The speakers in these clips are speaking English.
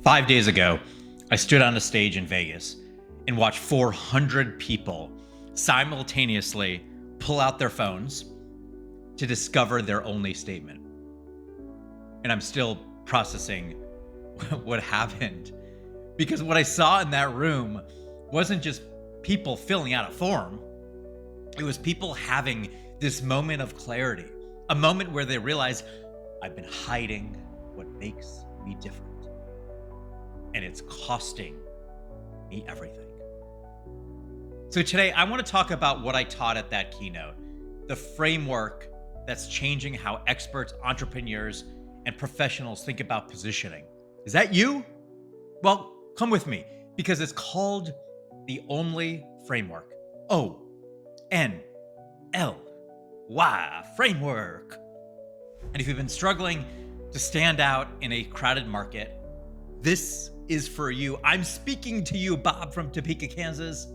5 days ago, I stood on a stage in Vegas and watched 400 people simultaneously pull out their phones to discover their only statement. And I'm still processing what happened because what I saw in that room wasn't just people filling out a form, it was people having this moment of clarity, a moment where they realize I've been hiding what makes me different. And it's costing me everything. So today, I want to talk about what I taught at that keynote, the framework that's changing how experts, entrepreneurs, and professionals think about positioning. Is that you? Well, come with me because it's called the O.N.L.Y framework. O.N.L.Y framework. And if you've been struggling to stand out in a crowded market, this is for you. I'm speaking to you, Bob from Topeka, Kansas.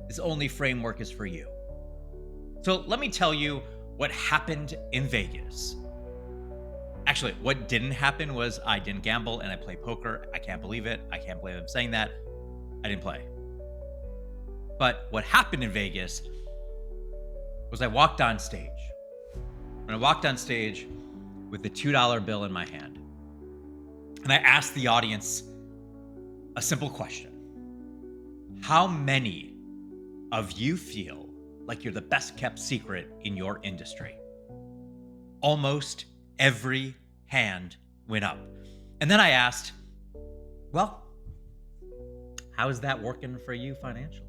This O.N.L.Y framework is for you. So let me tell you what happened in Vegas. Actually, what didn't happen was I didn't gamble and I played poker. I can't believe it. I can't believe I'm saying that. I didn't play. But what happened in Vegas was I walked on stage. And I walked on stage with the $2 bill in my hand. And I asked the audience a simple question. How many of you feel like you're the best kept secret in your industry? Almost every hand went up. And then I asked, well, how is that working for you financially?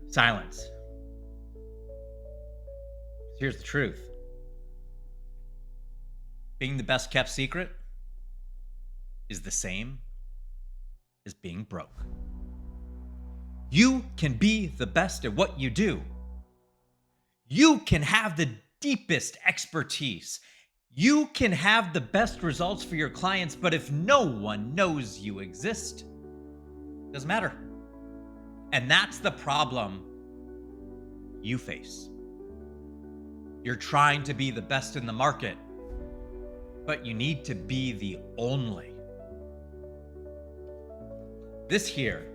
Silence. Here's the truth. Being the best kept secret is the same as being broke. You can be the best at what you do. You can have the deepest expertise. You can have the best results for your clients, but if no one knows you exist, it doesn't matter. And that's the problem you face. You're trying to be the best in the market, but you need to be the only. This here,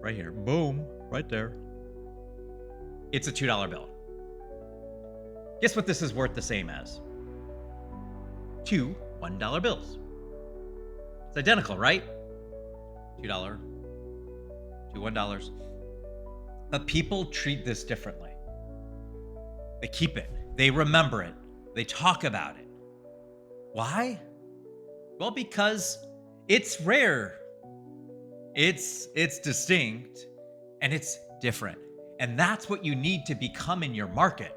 right here, boom, right there. It's a $2 bill. Guess what this is worth the same as? Two $1 bills. It's identical, right? $2, two $1. But people treat this differently. They keep it. They remember it. They talk about it. Why? Well, because it's rare. It's distinct and it's different. And that's what you need to become in your market.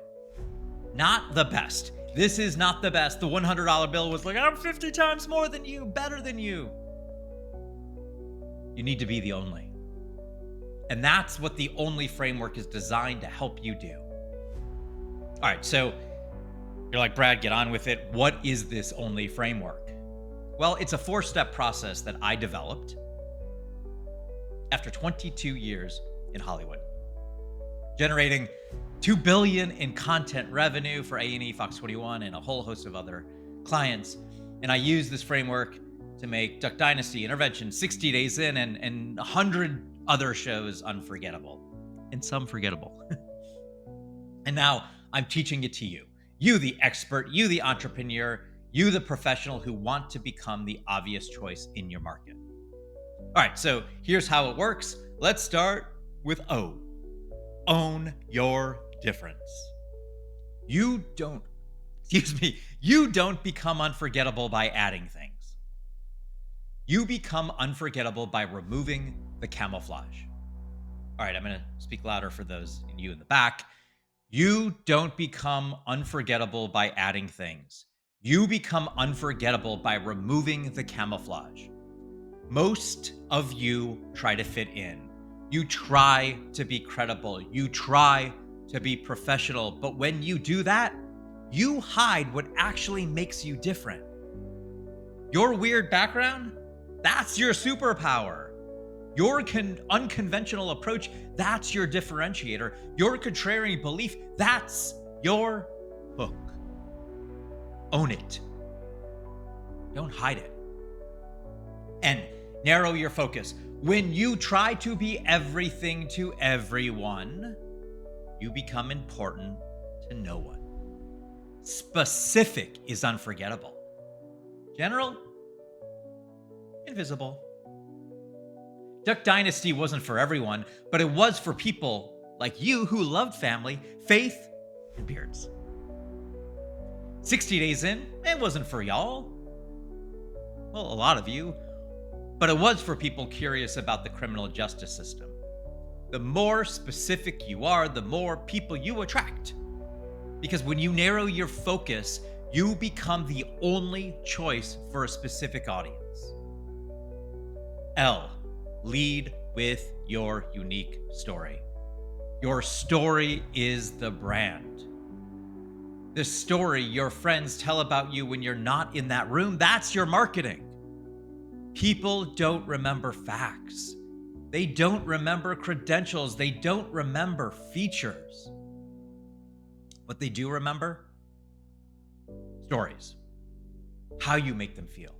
Not the best. This is not the best. The $100 bill was like, I'm 50 times more than you, better than you. You need to be the only. And that's what the O.N.L.Y framework is designed to help you do. All right, so you're like, Brad, get on with it. What is this O.N.L.Y framework? Well, it's a 4-step process that I developed after 22 years in Hollywood, generating $2 billion in content revenue for A&E, Fox 21, and a whole host of other clients. And I use this framework to make Duck Dynasty, Intervention, 60 Days In, and 100 other shows unforgettable, and some forgettable. And now I'm teaching it to you. You, the expert, you, the entrepreneur, you, the professional who want to become the obvious choice in your market. All right, so here's how it works. Let's start with O. Own your difference. You don't become unforgettable by adding things. You become unforgettable by removing the camouflage. All right, I'm going to speak louder for those in you in the back. You don't become unforgettable by adding things. You become unforgettable by removing the camouflage. Most of you try to fit in. You try to be credible. You try to be professional. But when you do that, you hide what actually makes you different. Your weird background, that's your superpower. Your unconventional approach, that's your differentiator. Your contrarian belief, that's your hook. Own it. Don't hide it. And narrow your focus. When you try to be everything to everyone, you become important to no one. Specific is unforgettable. General, invisible. Duck Dynasty wasn't for everyone, but it was for people like you who loved family, faith, and beards. 60 days in, it wasn't for y'all. Well, a lot of you. But it was for people curious about the criminal justice system. The more specific you are, the more people you attract. Because when you narrow your focus, you become the only choice for a specific audience. L, lead with your unique story. Your story is the brand. The story your friends tell about you when you're not in that room, that's your marketing. People don't remember facts. They don't remember credentials. They don't remember features. What they do remember? Stories. How you make them feel.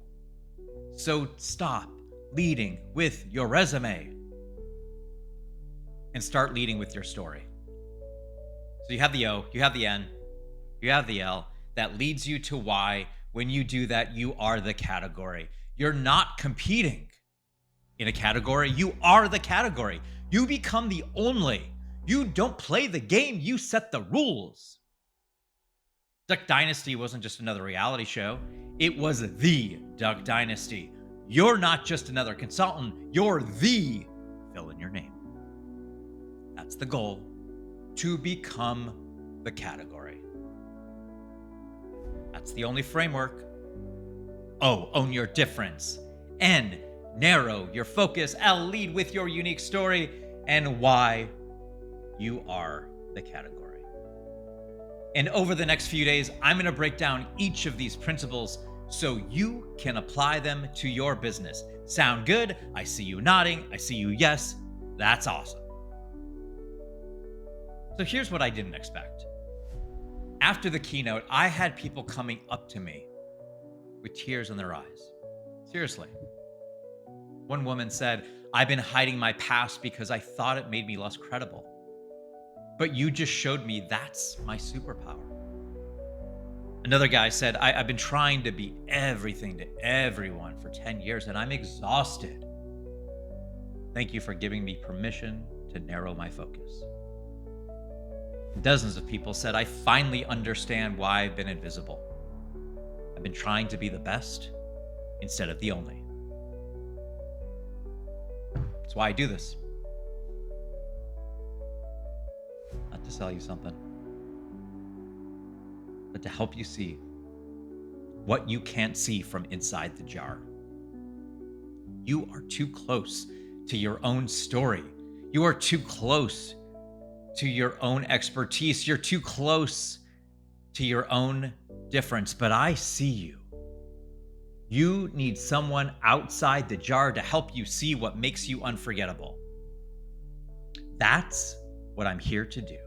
So stop leading with your resume and start leading with your story. So you have the O, you have the N, you have the L. That leads you to Y. When you do that, you are the category. You're not competing in a category. You are the category. You become the only. You don't play the game. You set the rules. Duck Dynasty wasn't just another reality show. It was the Duck Dynasty. You're not just another consultant. You're the fill in your name. That's the goal, to become the category. That's the only framework. O, own your difference. N, narrow your focus. L, lead with your unique story. And Y, you are the category. And over the next few days, I'm going to break down each of these principles so you can apply them to your business. Sound good? I see you nodding. I see you yes. That's awesome. So here's what I didn't expect. After the keynote, I had people coming up to me with tears in their eyes. Seriously. One woman said, I've been hiding my past because I thought it made me less credible. But you just showed me that's my superpower. Another guy said, I've been trying to be everything to everyone for 10 years and I'm exhausted. Thank you for giving me permission to narrow my focus. Dozens of people said, I finally understand why I've been invisible. I've been trying to be the best instead of the only. That's why I do this. Not to sell you something, but to help you see what you can't see from inside the jar. You are too close to your own story. You are too close to your own expertise. You're too close to your own difference, but I see you. You need someone outside the jar to help you see what makes you unforgettable. That's what I'm here to do.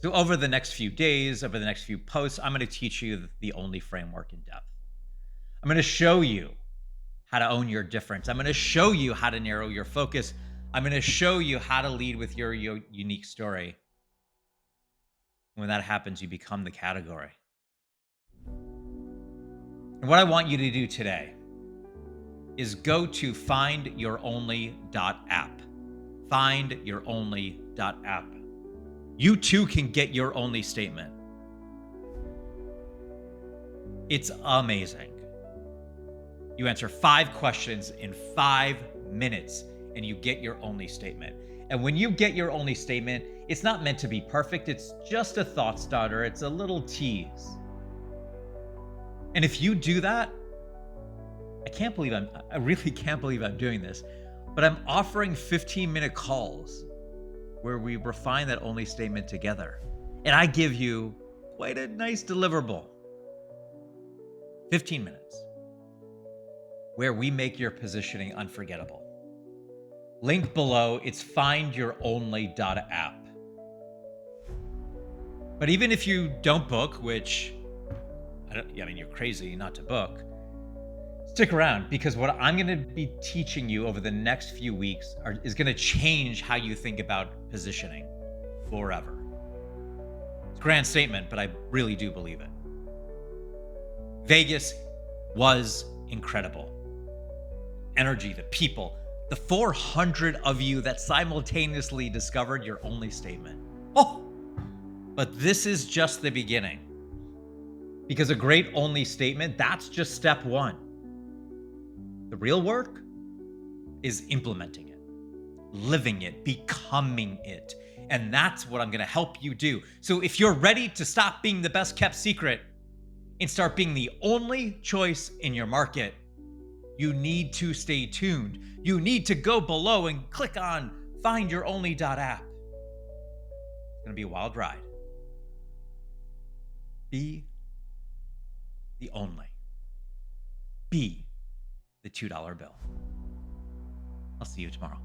So over the next few days, over the next few posts, I'm going to teach you the O.N.L.Y framework in depth. I'm going to show you how to own your difference. I'm going to show you how to narrow your focus. I'm going to show you how to lead with your unique story. When that happens, you become the category. And what I want you to do today is go to findyouronly.app. Findyouronly.app. You too can get your O.N.L.Y statement. It's amazing. You answer 5 questions in 5 minutes and you get your O.N.L.Y statement. And when you get your O.N.L.Y statement, it's not meant to be perfect. It's just a thought starter. It's a little tease. And if you do that, I really can't believe I'm doing this, but I'm offering 15-minute calls where we refine that O.N.L.Y statement together. And I give you quite a nice deliverable. 15 minutes where we make your positioning unforgettable. Link below, it's findyouronly.app. But even if you don't book, which I mean, you're crazy not to book. Stick around because what I'm going to be teaching you over the next few weeks is going to change how you think about positioning forever. It's a grand statement, but I really do believe it. Vegas was incredible. Energy, the people, the 400 of you that simultaneously discovered your only statement. Oh, but this is just the beginning. Because a great only statement, that's just step one. The real work is implementing it, living it, becoming it. And that's what I'm going to help you do. So if you're ready to stop being the best kept secret and start being the only choice in your market, you need to stay tuned. You need to go below and click on findyouronly.app. It's going to be a wild ride. Be the only. Be the $2 bill. I'll see you tomorrow.